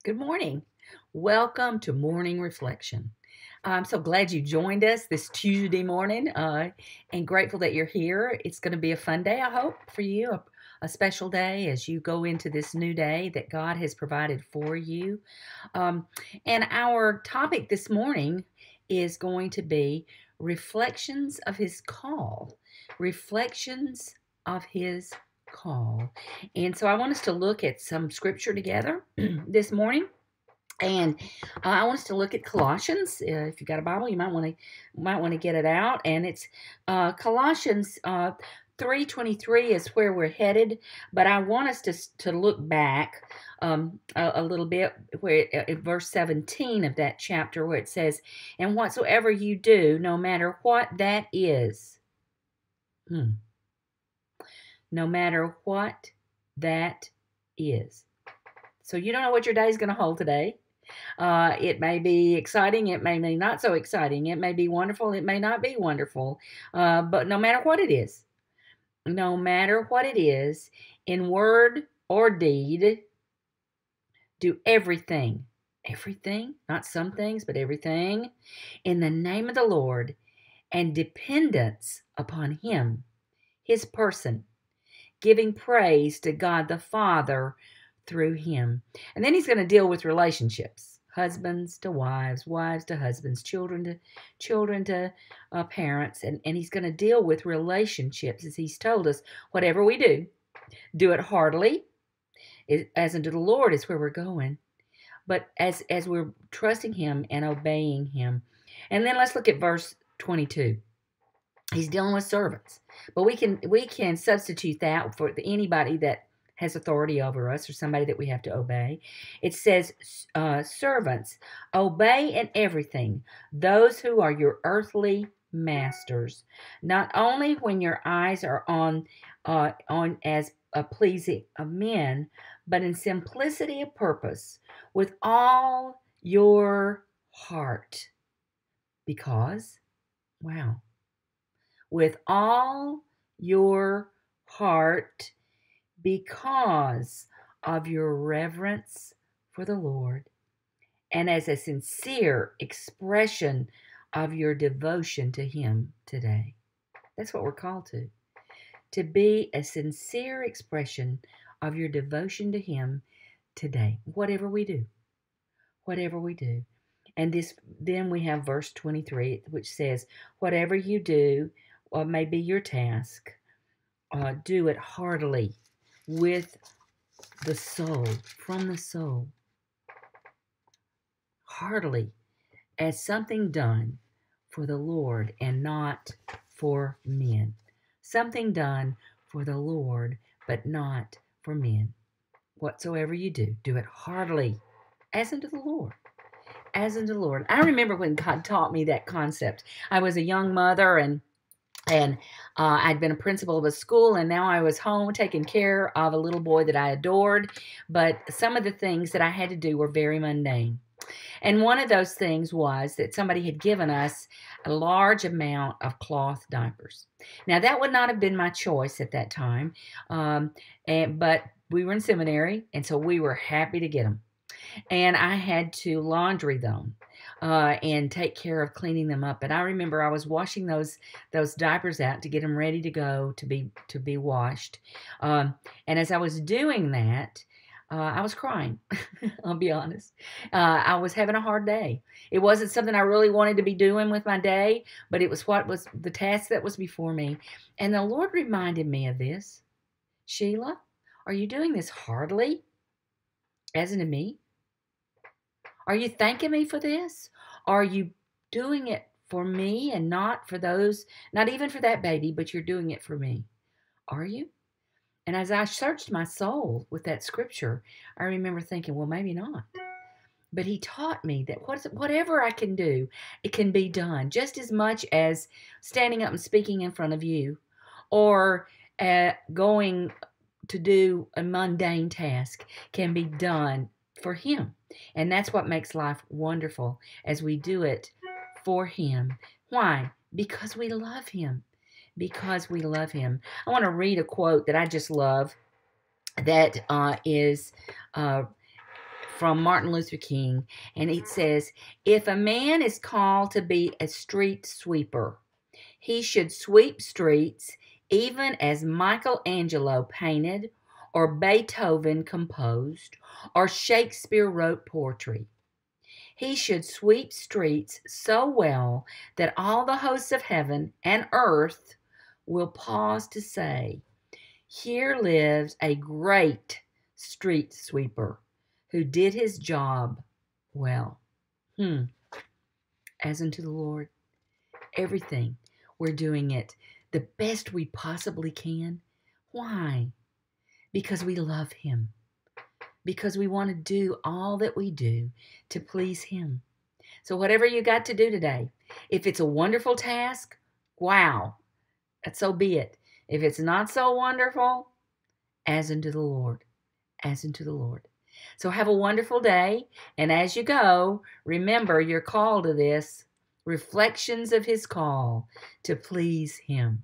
Good morning. Welcome to Morning Reflection. I'm so glad you joined us this Tuesday morning and grateful that you're here. It's going to be a fun day, I hope, for you, a special day as you go into this new day that God has provided for you. Um, and our topic this morning is going to be reflections of His call. Reflections of His call. And so I want us to look at some scripture together this morning. And I want us to look at Colossians. If you've got a Bible, you might want to get it out. And it's Colossians 3:23 is where we're headed. But I want us to look back a little bit, where in verse 17 of that chapter, where it says, "And whatsoever you do, no matter what that is." No matter what that is. So you don't know what your day is going to hold today. It may be exciting. It may be not so exciting. It may be wonderful. It may not be wonderful. But no matter what it is, in word or deed, do everything, not some things, but everything, in the name of the Lord and dependence upon Him, His person, giving praise to God the Father through Him. And then He's going to deal with relationships. Husbands to wives, wives to husbands, children to parents. And He's going to deal with relationships, as He's told us, whatever we do it heartily, as unto the Lord is where we're going. But as we're trusting Him and obeying Him. And then let's look at verse 22. He's dealing with servants, but we can substitute that for anybody that has authority over us or somebody that we have to obey. It says, servants, obey in everything those who are your earthly masters, not only when your eyes are on as a pleasing of men, but in simplicity of purpose, with all your heart, because, wow. With all your heart, because of your reverence for the Lord, and as a sincere expression of your devotion to Him today. That's what we're called to be a sincere expression of your devotion to Him today, whatever we do. And then we have verse 23, which says, whatever you do, or may be your task, do it heartily, with the soul, from the soul. Heartily, as something done for the Lord and not for men. Something done for the Lord, but not for men. Whatsoever you do it heartily, as unto the Lord. As unto the Lord. I remember when God taught me that concept. I was a young mother, and I'd been a principal of a school, and now I was home taking care of a little boy that I adored. But some of the things that I had to do were very mundane. And one of those things was that somebody had given us a large amount of cloth diapers. Now, that would not have been my choice at that time, but we were in seminary, and so we were happy to get them. And I had to laundry them and take care of cleaning them up. And I remember I was washing those diapers out to get them ready to go to be washed. And as I was doing that, I was crying. I'll be honest. I was having a hard day. It wasn't something I really wanted to be doing with my day, but it was what was the task that was before me. And the Lord reminded me of this. Sheila, are you doing this heartily, as unto me? Are you thanking me for this? Are you doing it for me and not for those, not even for that baby, but you're doing it for me? Are you? And as I searched my soul with that scripture, I remember thinking, well, maybe not. But He taught me that whatever I can do, it can be done just as much as standing up and speaking in front of you, or going to do a mundane task can be done for Him. And that's what makes life wonderful, as we do it for Him. Why? Because we love Him. Because we love Him. I want to read a quote that I just love, that is from Martin Luther King, and it says, if a man is called to be a street sweeper, he should sweep streets even as Michelangelo painted, or Beethoven composed, or Shakespeare wrote poetry. He should sweep streets so well that all the hosts of heaven and earth will pause to say, here lives a great street sweeper who did his job well. As unto the Lord, everything, we're doing it the best we possibly can. Why? Because we love him. Because we want to do all that we do to please him. So whatever you got to do today, if it's a wonderful task, wow, so be it. If it's not so wonderful, as unto the Lord, as unto the Lord. So have a wonderful day, and as you go, remember your call to this, reflections of his call to please him.